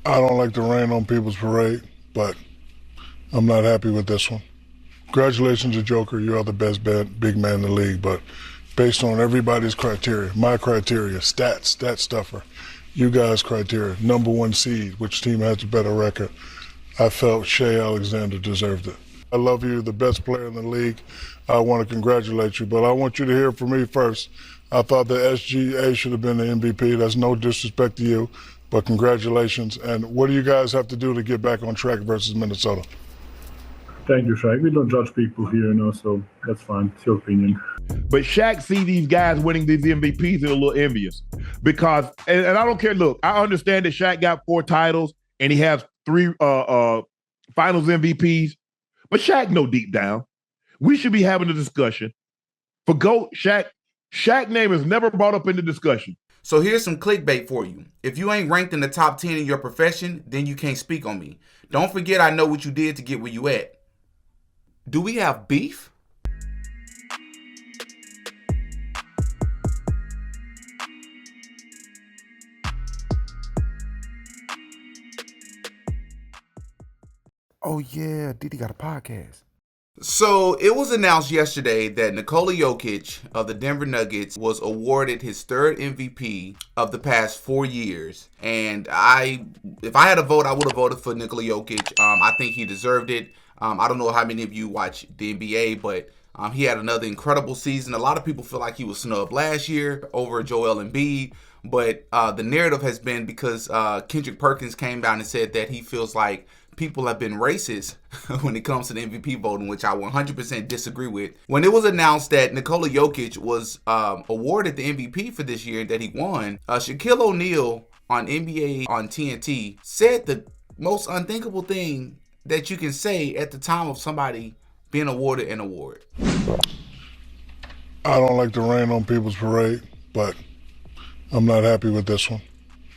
I don't like to rain on people's parade, but I'm not happy with this one. Congratulations to Joker. You are the best big man in the league, but based on everybody's criteria, my criteria, stat stuffer, you guys' criteria, number one seed, which team has a better record, I felt Shai Alexander deserved it. I love you, the best player in the league. I want to congratulate you, but I want you to hear from me first. I thought the SGA should have been the MVP. That's no disrespect to you, but congratulations. And what do you guys have to do to get back on track versus Minnesota? Thank you, Shaq. We don't judge people here, so that's fine. It's your opinion. But Shaq see these guys winning these MVPs and a little envious because, and I don't care. Look, I understand that Shaq got 4 titles and he has 3 Finals MVPs, but Shaq know deep down we should be having a discussion for GOAT. Shaq name is never brought up in the discussion. So here's some clickbait for you. If you ain't ranked in the top 10 in your profession, then you can't speak on me. Don't forget I know what you did to get where you at. Do we have beef? Oh yeah, Didi got a podcast. So it was announced yesterday that Nikola Jokic of the Denver Nuggets was awarded his 3rd MVP of the past 4 years. And if I had a vote, I would have voted for Nikola Jokic. I think he deserved it. I don't know how many of you watch the NBA, but he had another incredible season. A lot of people feel like he was snubbed last year over Joel Embiid. But the narrative has been because Kendrick Perkins came down and said that he feels like people have been racist when it comes to the MVP voting, which I 100% disagree with. When it was announced that Nikola Jokic was awarded the MVP for this year and that he won, Shaquille Oneal on NBA on TNT said the most unthinkable thing that you can say at the time of somebody being awarded an award. I don't like to rain on people's parade, but I'm not happy with this one.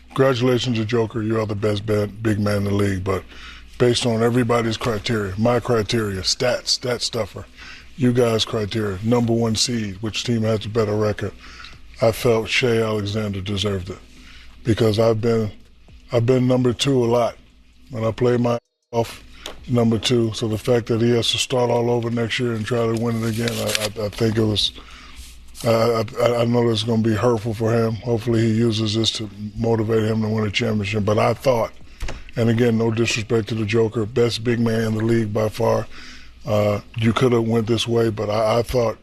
Congratulations to Joker. You are the best big man in the league, but based on everybody's criteria, my criteria, stat stuffer, you guys' criteria, number one seed, which team has a better record, I felt Shai Alexander deserved it because I've been number 2 a lot. When I played my off number 2, so the fact that he has to start all over next year and try to win it again, I think it was. I know it's going to be hurtful for him. Hopefully he uses this to motivate him to win a championship. But I thought, and again, no disrespect to the Joker, best big man in the league by far. You could have went this way, but I thought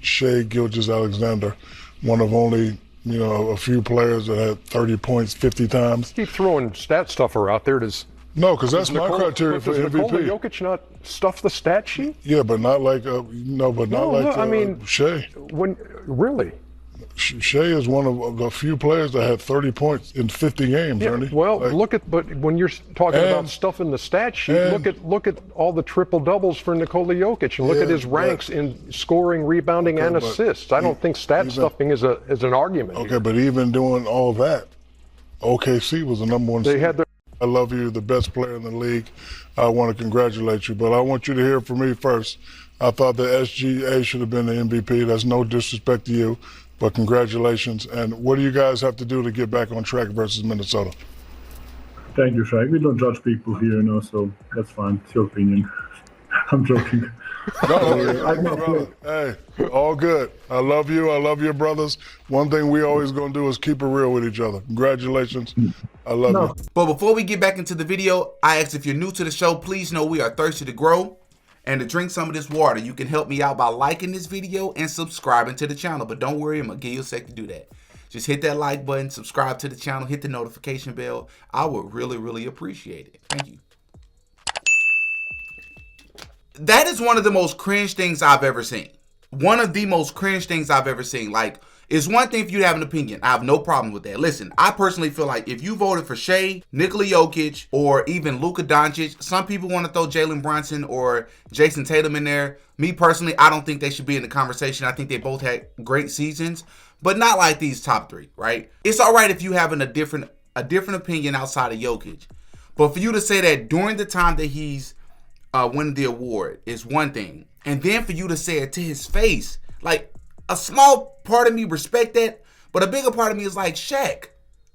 Shai Gilgeous-Alexander, one of only a few players that had 30 points 50 times. Keep throwing stat stuffer out there. No, because that's my criteria for MVP. Nikola Jokic not stuff the stat sheet? Yeah, but not like Shai. Really? Shai is one of the few players that had 30 points in 50 games, Yeah, Ernie. well, but when you're talking about stuff in the stat sheet, look at all the triple doubles for Nikola Jokic and look at his ranks in scoring, rebounding, and assists. I don't think stat stuffing is an argument. Okay, but even doing all that, OKC was the number one. They had their. I love you, the best player in the league. I want to congratulate you, but I want you to hear from me first. I thought the SGA should have been the MVP. That's no disrespect to you, but congratulations. And what do you guys have to do to get back on track versus Minnesota? Thank you, Shaq. We don't judge people here, so that's fine. It's your opinion. I'm joking. No, hey, all good. I love you. I love your brothers. One thing we always going to do is keep it real with each other. Congratulations. I love you. But before we get back into the video, I ask if you're new to the show, please know we are thirsty to grow and to drink some of this water. You can help me out by liking this video and subscribing to the channel. But don't worry, I'm going to give you a sec to do that. Just hit that like button, subscribe to the channel, hit the notification bell. I would really, really appreciate it. Thank you. That is one of the most cringe things I've ever seen. One of the most cringe things I've ever seen. Like, it's one thing if you have an opinion. I have no problem with that. Listen, I personally feel like if you voted for Shai, Nikola Jokic, or even Luka Doncic, some people want to throw Jalen Brunson or Jason Tatum in there. Me personally, I don't think they should be in the conversation. I think they both had great seasons, but not like these top 3, right? It's all right if you have a different opinion outside of Jokic, but for you to say that during the time that he's winning the award is one thing, and then for you to say it to his face, like, a small part of me respect that, but a bigger part of me is like, Shaq,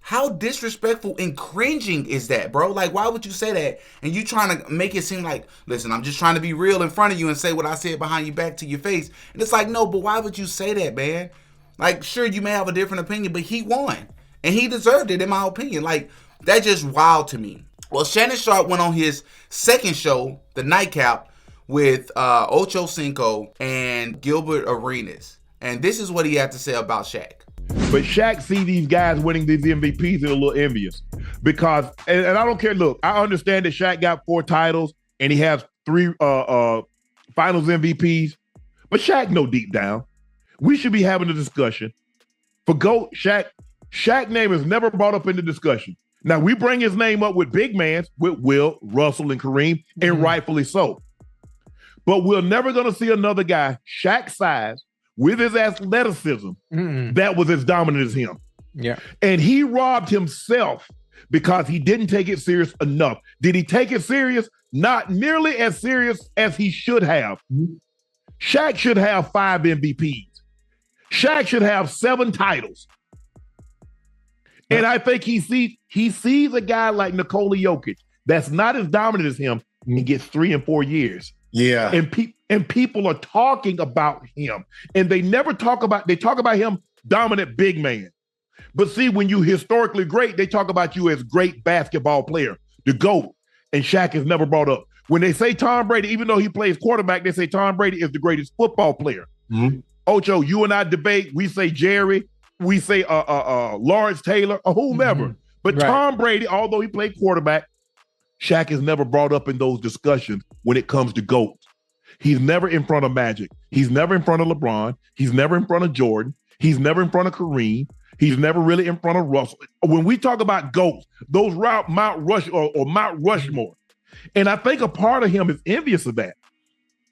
How disrespectful and cringing is that, bro? Like, why would you say that? And you trying to make it seem like, listen, I'm just trying to be real in front of you and say what I said behind your back to your face. And it's like, no, but why would you say that, man? Like, sure, you may have a different opinion, but he won. And he deserved it, in my opinion. Like, that's just wild to me. Well, Shannon Sharpe went on his second show, The Nightcap, with Ocho Cinco and Gilbert Arenas. And this is what he had to say about Shaq. But Shaq see these guys winning these MVPs and a little envious because, and I don't care. Look, I understand that Shaq got 4 titles and he has 3 Finals MVPs, but Shaq know deep down we should be having a discussion. For GOAT, Shaq name is never brought up in the discussion. Now we bring his name up with big mans, with Will, Russell, and Kareem, and rightfully so. But we're never going to see another guy Shaq's size with his athleticism that was as dominant as him. Yeah. And he robbed himself because he didn't take it serious enough. Did he take it serious? Not nearly as serious as he should have. Shaq should have 5 MVPs. Shaq should have 7 titles. And I think he sees a guy like Nikola Jokic that's not as dominant as him and gets 3 and 4 years. Yeah. And people are talking about him. And they talk about him dominant big man. But see, when you historically great, they talk about you as great basketball player, the GOAT. And Shaq is never brought up. When they say Tom Brady, even though he plays quarterback, they say Tom Brady is the greatest football player. Ocho, you and I debate. We say Jerry. We say Lawrence Taylor or whomever. But Tom Brady, although he played quarterback, Shaq is never brought up in those discussions when it comes to GOAT. He's never in front of Magic. He's never in front of LeBron. He's never in front of Jordan. He's never in front of Kareem. He's never really in front of Russell. When we talk about GOATs, those Mount Rushmore. And I think a part of him is envious of that.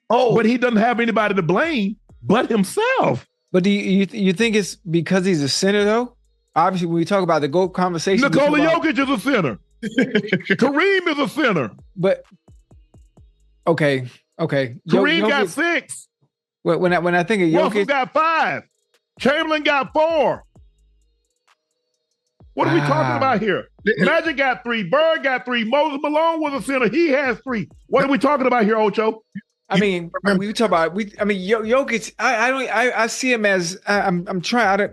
But he doesn't have anybody to blame but himself. But do you think it's because he's a center, though? Obviously, when we talk about the GOAT conversation. Nikola Jokic is a center. Kareem is a center. But, okay. Kareem got 6. When I think of Jokic. Russell got 5. Chamberlain got 4. What are we talking about here? Magic got 3. Bird got 3. Moses Malone was a center. He has 3. What are we talking about here, Ocho? I mean, we talk about Jokic. I see him as I'm trying.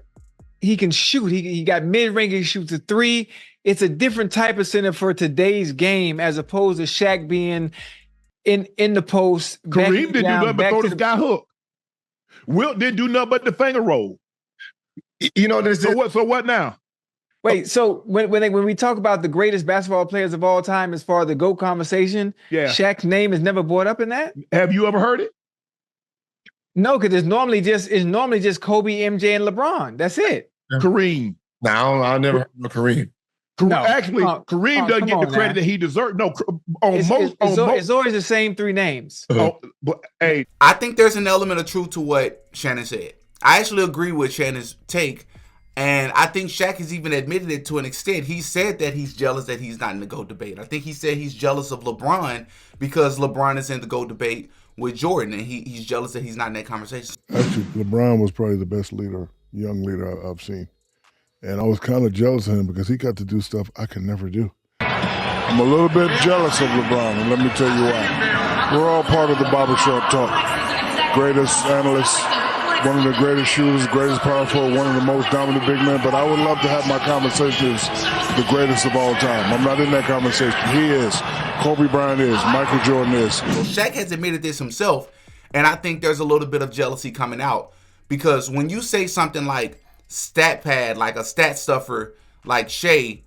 He can shoot. He got mid range. He shoots a 3. It's a different type of center for today's game as opposed to Shaq being in the post. Kareem didn't do nothing but throw this guy hook. Wilt didn't do nothing but the finger roll. You know, so what now? Wait, so when we talk about the greatest basketball players of all time as far as the GOAT conversation, Shaq's name is never brought up in that? Have you ever heard it? No, because it's normally just Kobe, MJ, and LeBron. That's it. Kareem. No, I never heard of Kareem. Kareem doesn't get the credit that he deserves. No, it's always the same 3 names. Hey, I think there's an element of truth to what Shannon said. I actually agree with Shannon's take. And I think Shaq has even admitted it to an extent. He said that he's jealous that he's not in the GOAT debate. I think he said he's jealous of LeBron because LeBron is in the GOAT debate with Jordan, and he's jealous that he's not in that conversation. Actually, LeBron was probably the best young leader I've seen. And I was kind of jealous of him because he got to do stuff I could never do. I'm a little bit jealous of LeBron, and let me tell you why. We're all part of the barbershop talk. Greatest analysts, one of the greatest shooters, greatest power forward, one of the most dominant big men, but I would love to have my conversations the greatest of all time. I'm not in that conversation. He is. Kobe Bryant is. Michael Jordan is. Well, Shaq has admitted this himself, and I think there's a little bit of jealousy coming out because when you say something like stat pad, like a stat stuffer like Shea,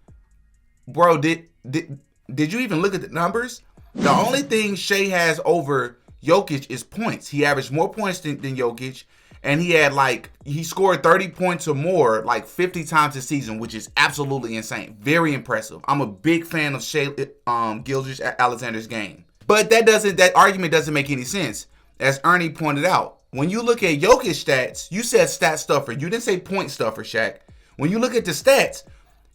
bro, did you even look at the numbers? The only thing Shea has over Jokic is points. He averaged more points than Jokic. And he scored 30 points or more like 50 times this season, which is absolutely insane. Very impressive. I'm a big fan of Shea Gilgeous-Alexander's game. But that argument doesn't make any sense. As Ernie pointed out, when you look at Jokic stats, you said stat stuffer. You didn't say point stuffer, Shaq. When you look at the stats,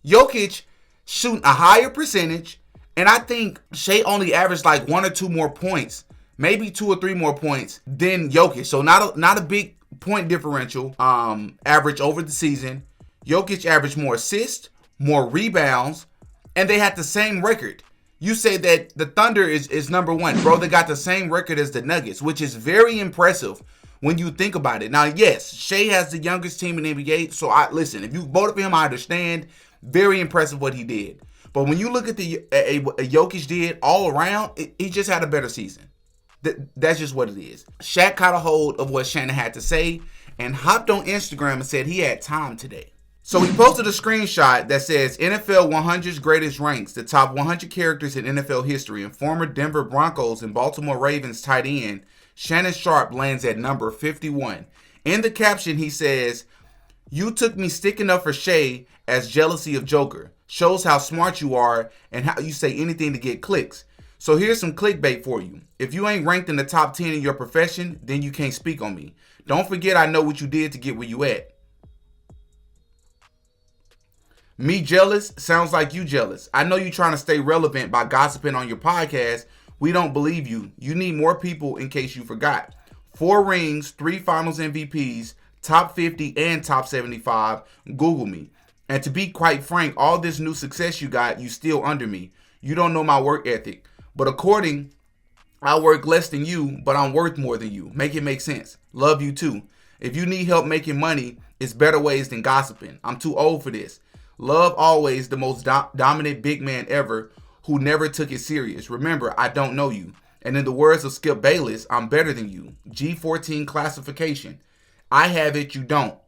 Jokic shooting a higher percentage, and I think Shea only averaged like 1 or 2 more points, maybe 2 or 3 more points than Jokic. So not a big point differential average over the season. Jokic averaged more assists, more rebounds, and they had the same record. You say that the Thunder is number one. Bro, they got the same record as the Nuggets, which is very impressive when you think about it. Now, yes, Shea has the youngest team in the NBA, so listen, if you voted for him, I understand. Very impressive what he did. But when you look at what Jokic did all around, he just had a better season. That's just what it is. Shaq caught a hold of what Shannon had to say and hopped on Instagram and said he had time today. So he posted a screenshot that says NFL 100's greatest ranks, the top 100 characters in NFL history, and former Denver Broncos and Baltimore Ravens tight end Shannon Sharpe lands at number 51. In the caption, he says, "You took me sticking up for Shea as jealousy of Joker. Shows how smart you are and how you say anything to get clicks. So here's some clickbait for you. If you ain't ranked in the top 10 in your profession, then you can't speak on me. Don't forget I know what you did to get where you at. Me jealous? Sounds like you jealous. I know you trying to stay relevant by gossiping on your podcast. We don't believe you. You need more people in case you forgot. 4 rings, 3 finals MVPs, top 50 and top 75. Google me. And to be quite frank, all this new success you got, you still under me. You don't know my work ethic. But I work less than you, but I'm worth more than you. Make it make sense. Love you too. If you need help making money, it's better ways than gossiping. I'm too old for this. Love always, the most dominant big man ever who never took it serious. Remember, I don't know you. And in the words of Skip Bayless, I'm better than you. G14 classification. I have it, you don't.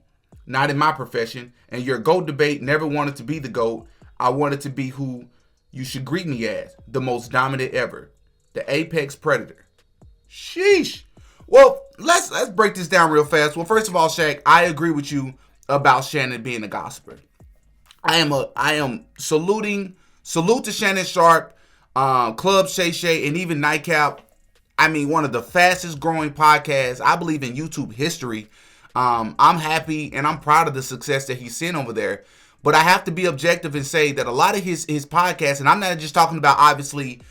Not in my profession. And your GOAT debate never wanted to be the GOAT. I wanted to be who you should greet me as. The most dominant ever. The apex predator. Sheesh. Well, let's break this down real fast. Well, first of all, Shaq, I agree with you about Shannon being a gossiper. I am salute to Shannon Sharpe, Club Shay, and even Nightcap. I mean, one of the fastest growing podcasts, I believe, in YouTube history. I'm happy and I'm proud of the success that he's seen over there. But I have to be objective and say that a lot of his podcasts, and I'm not just talking about obviously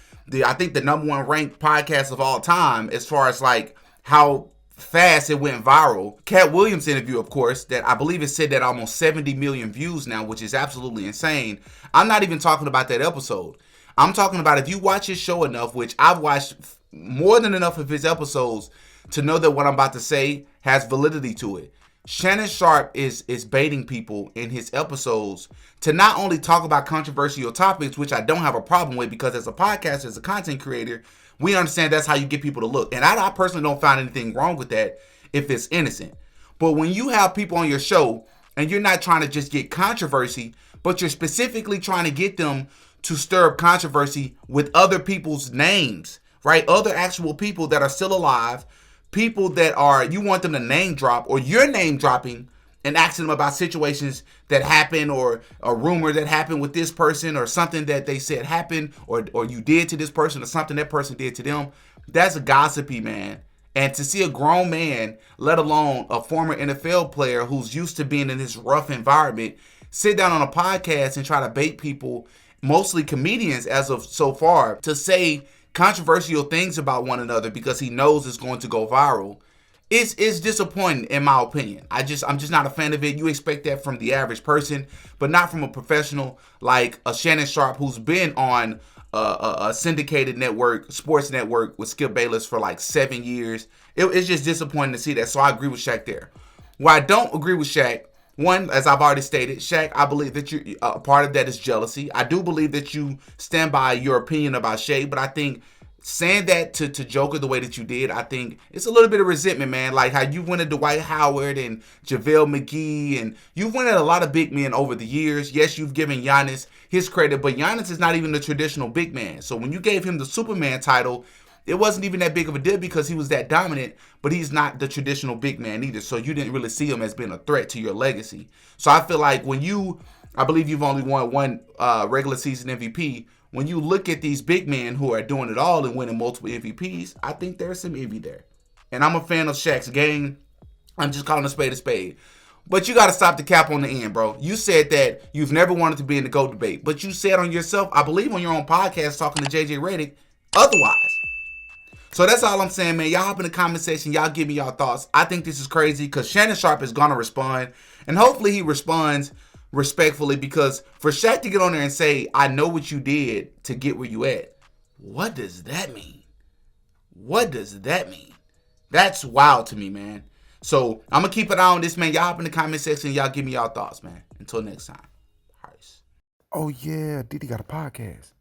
I think the number 1 ranked podcast of all time as far as like how fast it went viral. Cat Williams interview, of course, that I believe it said that almost 70 million views now, which is absolutely insane. I'm not even talking about that episode. I'm talking about if you watch his show enough, which I've watched more than enough of his episodes to know that what I'm about to say has validity to it. Shannon Sharpe is baiting people in his episodes to not only talk about controversial topics, which I don't have a problem with because as a podcaster, as a content creator, we understand that's how you get people to look. And I personally don't find anything wrong with that if it's innocent. But when you have people on your show and you're not trying to just get controversy, but you're specifically trying to get them to stir up controversy with other people's names, right? Other actual people that are still alive, people that you want them to name drop, or you're name dropping and asking them about situations that happen or a rumor that happened with this person or something that they said happened or you did to this person or something that person did to them. That's a gossipy, man. And to see a grown man, let alone a former NFL player who's used to being in this rough environment, sit down on a podcast and try to bait people, mostly comedians as of so far, to say controversial things about one another because he knows it's going to go viral. It's disappointing in my opinion. I'm just not a fan of it. You expect that from the average person, but not from a professional like a Shannon Sharpe who's been on a syndicated network, sports network with Skip Bayless for like 7 years. It's just disappointing to see that. So I agree with Shaq there. Where I don't agree with Shaq, one, as I've already stated, Shaq, I believe that you part of that is jealousy. I do believe that you stand by your opinion about Shea, but I think saying that to Joker the way that you did, I think it's a little bit of resentment, man. Like how you went at Dwight Howard and JaVale McGee, and you've went at a lot of big men over the years. Yes, you've given Giannis his credit, but Giannis is not even the traditional big man. So when you gave him the Superman title, it wasn't even that big of a deal because he was that dominant, but he's not the traditional big man either. So you didn't really see him as being a threat to your legacy. So I feel like I believe you've only won one regular season MVP. When you look at these big men who are doing it all and winning multiple MVPs, I think there's some envy there. And I'm a fan of Shaq's game. I'm just calling a spade a spade. But you got to stop the cap on the end, bro. You said that you've never wanted to be in the GOAT debate, but you said on yourself, I believe on your own podcast talking to JJ Redick, otherwise. So that's all I'm saying, man. Y'all hop in the comment section. Y'all give me y'all thoughts. I think this is crazy because Shannon Sharpe is going to respond. And hopefully he responds respectfully, because for Shaq to get on there and say, I know what you did to get where you at, what does that mean? What does that mean? That's wild to me, man. So I'm going to keep an eye on this, man. Y'all hop in the comment section. Y'all give me y'all thoughts, man. Until next time. Peace. Oh, yeah, Diddy got a podcast.